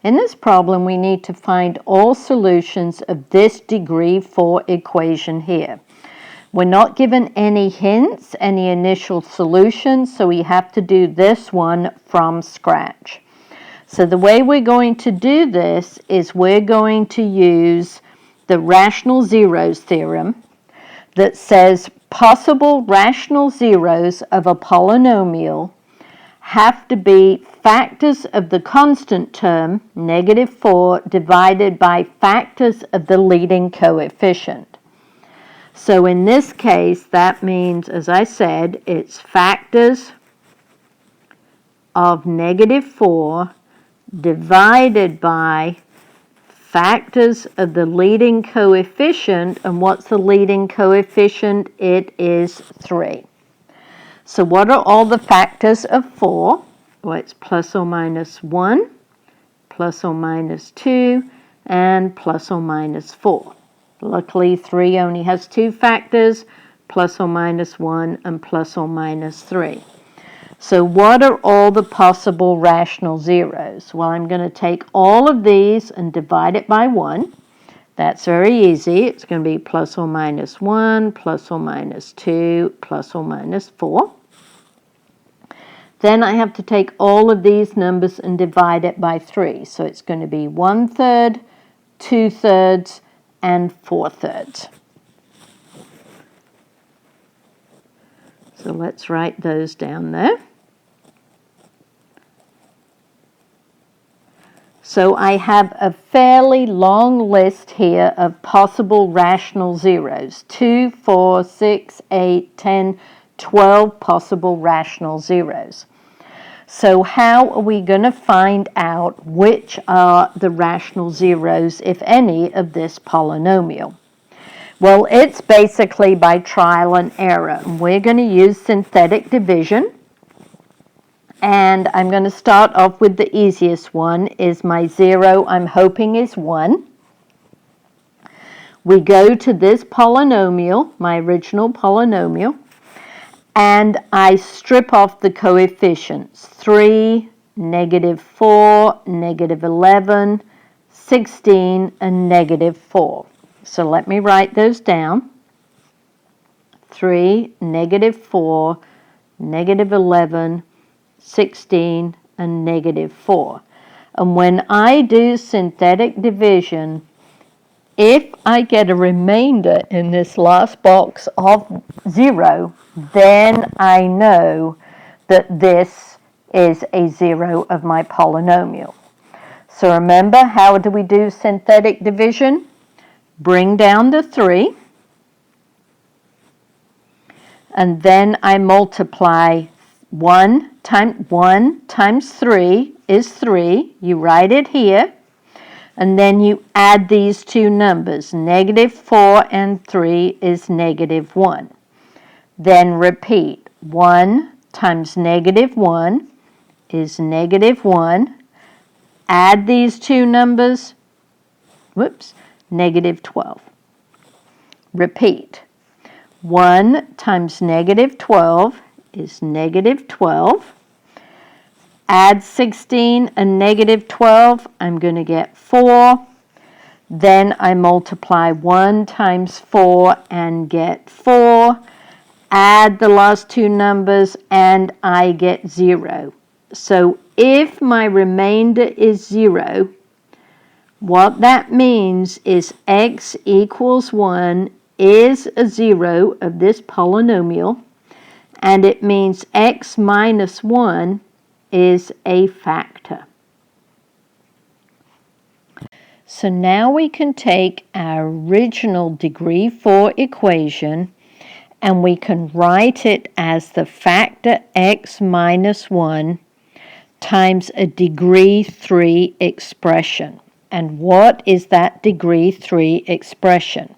In this problem, we need to find all solutions of this degree 4 equation here. We're not given any hints, any initial solutions, so we have to do this one from scratch. So the way we're going to do this is we're going to use the rational zeros theorem that says possible rational zeros of a polynomial have to be factors of the constant term, -4, divided by factors of the leading coefficient. So in this case, that means, as I said, it's factors of -4 divided by factors of the leading coefficient. And what's the leading coefficient? It is 3. So what are all the factors of 4? Well, it's plus or minus 1, plus or minus 2, and plus or minus 4. Luckily, 3 only has 2 factors, plus or minus 1 and plus or minus 3. So what are all the possible rational zeros? Well, I'm going to take all of these and divide it by 1. That's very easy. It's going to be plus or minus 1, plus or minus 2, plus or minus 4. Then I have to take all of these numbers and divide it by 3. So it's going to be 1/3, 2/3, and 4/3. So let's write those down there. So I have a fairly long list here of possible rational zeros. 2, 4, 6, 8, 10, 12 possible rational zeros. So how are we going to find out which are the rational zeros, if any, of this polynomial? Well, it's basically by trial and error. We're going to use synthetic division. And I'm going to start off with the easiest one, is my 0 I'm hoping is 1. We go to this polynomial, my original polynomial, and I strip off the coefficients, 3, -4, -11, 16, and -4. So let me write those down. 3, -4, -11, 16, and -4. And when I do synthetic division, if I get a remainder in this last box of 0, then I know that this is a 0 of my polynomial. So remember, how do we do synthetic division? Bring down the 3, and then I multiply 1 times 3 is 3. You write it here. And then you add these two numbers. -4 and 3 is -1. Then repeat. 1 times -1 is -1. Add these two numbers. -12. Repeat. 1 times -12 is -12. Add 16 and -12, I'm going to get 4. Then I multiply 1 times 4 and get 4. Add the last two numbers and I get 0. So if my remainder is 0, what that means is x equals 1 is a 0 of this polynomial, and it means x minus 1 is a factor. So now we can take our original degree 4 equation and we can write it as the factor x minus 1 times a degree 3 expression. And what is that degree 3 expression?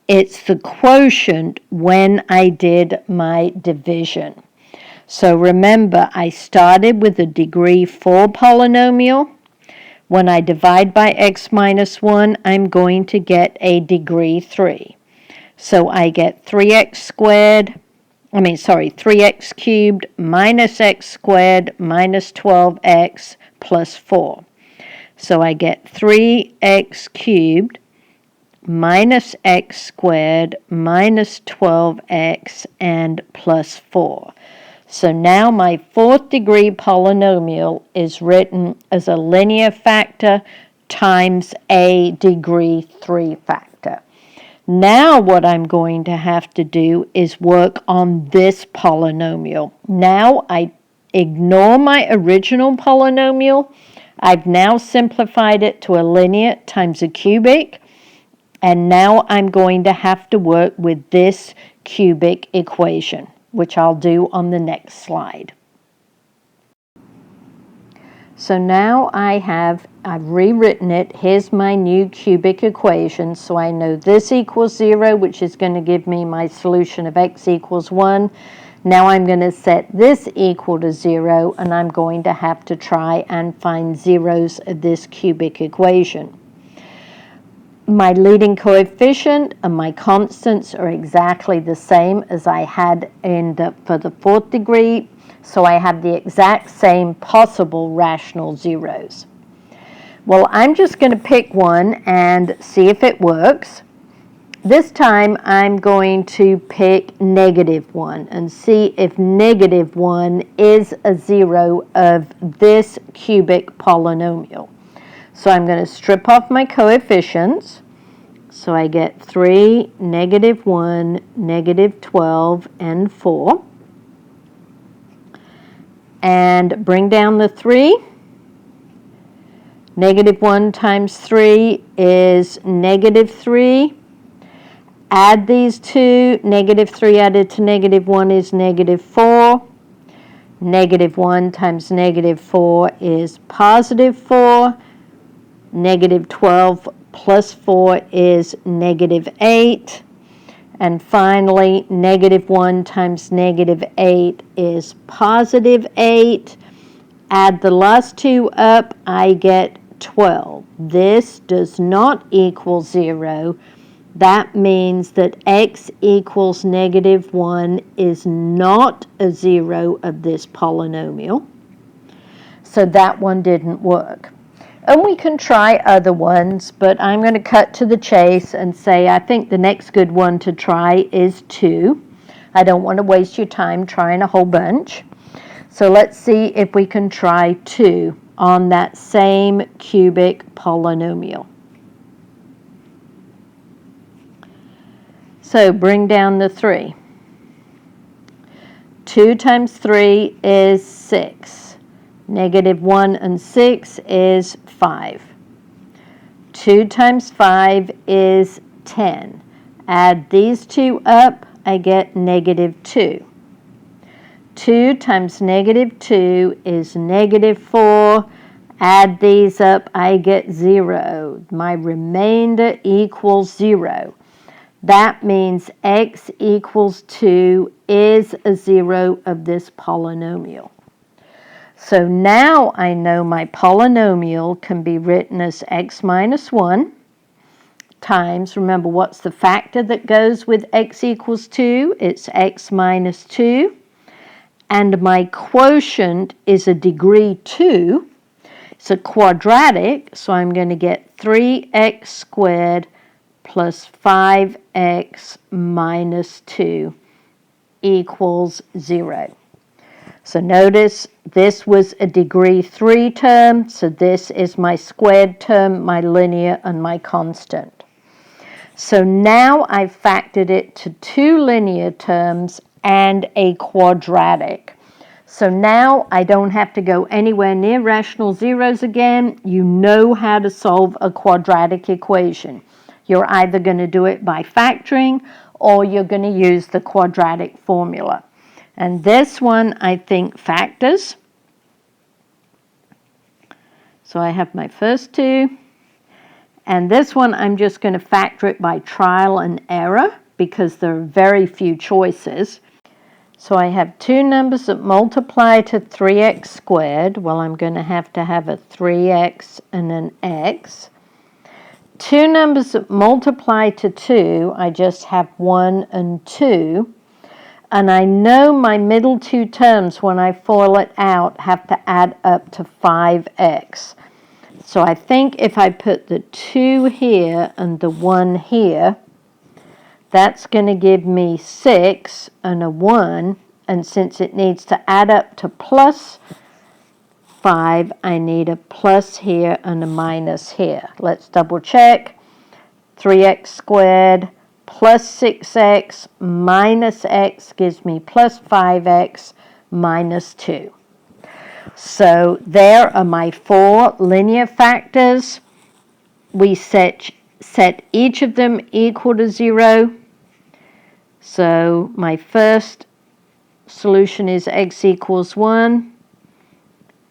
It's the quotient when I did my division. So remember, I started with a degree 4 polynomial. When I divide by x minus 1, I'm going to get a degree 3. So I get 3x cubed minus x squared minus 12x plus 4. So I get 3x cubed minus x squared minus 12x and plus 4. So now my fourth degree polynomial is written as a linear factor times a degree 3 factor. Now what I'm going to have to do is work on this polynomial. Now I ignore my original polynomial. I've now simplified it to a linear times a cubic. And now I'm going to have to work with this cubic equation, which I'll do on the next slide. So now I've rewritten it. Here's my new cubic equation. So I know this equals 0, which is going to give me my solution of x equals 1. Now I'm going to set this equal to 0, and I'm going to have to try and find zeros of this cubic equation. My leading coefficient and my constants are exactly the same as I had for the fourth degree, so I have the exact same possible rational zeros. Well, I'm just going to pick one and see if it works. This time I'm going to pick -1 and see if -1 is a zero of this cubic polynomial. So I'm going to strip off my coefficients. So I get 3, -1, -12, and 4. And bring down the 3. -1 times 3 is -3. Add these two. -3 added to -1 is -4. -1 times -4 is +4. -12 plus 4 is -8. And finally, -1 times -8 is +8. Add the last two up, I get 12. This does not equal 0. That means that x equals -1 is not a zero of this polynomial. So that one didn't work. And we can try other ones, but I'm going to cut to the chase and say I think the next good one to try is 2. I don't want to waste your time trying a whole bunch. So let's see if we can try 2 on that same cubic polynomial. So bring down the 3. 2 times 3 is 6. -1 and 6 is 5. 2 times 5 is 10. Add these two up, I get -2. 2 times -2 is -4. Add these up, I get 0. My remainder equals 0. That means x equals 2 is a zero of this polynomial. So now I know my polynomial can be written as x minus 1 times, remember what's the factor that goes with x equals 2? It's x minus 2. And my quotient is a degree 2. It's a quadratic, so I'm going to get 3x squared plus 5x minus 2 equals 0. So notice this was a degree 3 term, so this is my squared term, my linear, and my constant. So now I've factored it to 2 linear terms and a quadratic. So now I don't have to go anywhere near rational zeros again. You know how to solve a quadratic equation. You're either going to do it by factoring or you're going to use the quadratic formula. And this one, I think, factors. So I have my first 2. And this one, I'm just going to factor it by trial and error because there are very few choices. So I have 2 numbers that multiply to 3x squared. Well, I'm going to have a 3x and an x. 2 numbers that multiply to 2, I just have 1 and 2. And I know my middle 2 terms, when I FOIL it out, have to add up to 5x. So I think if I put the 2 here and the 1 here, that's going to give me 6 and a 1. And since it needs to add up to plus 5, I need a plus here and a minus here. Let's double check. 3x squared plus 6x minus x gives me plus 5x minus 2. So there are my 4 linear factors. We set each of them equal to 0. So my first solution is x equals 1.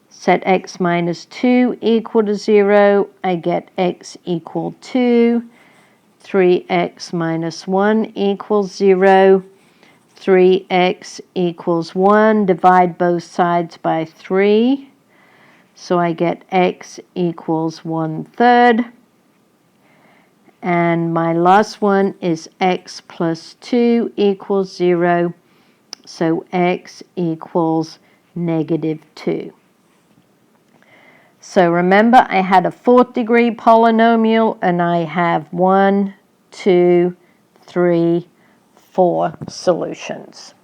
Set x minus 2 equal to 0. I get x equal 2. 3x minus 1 equals 0. 3x equals 1. Divide both sides by 3. So I get x equals 1/3. And my last one is x plus 2 equals 0. So x equals -2. So remember, I had a 4th degree polynomial, and I have 1, 2, 3, 4 solutions.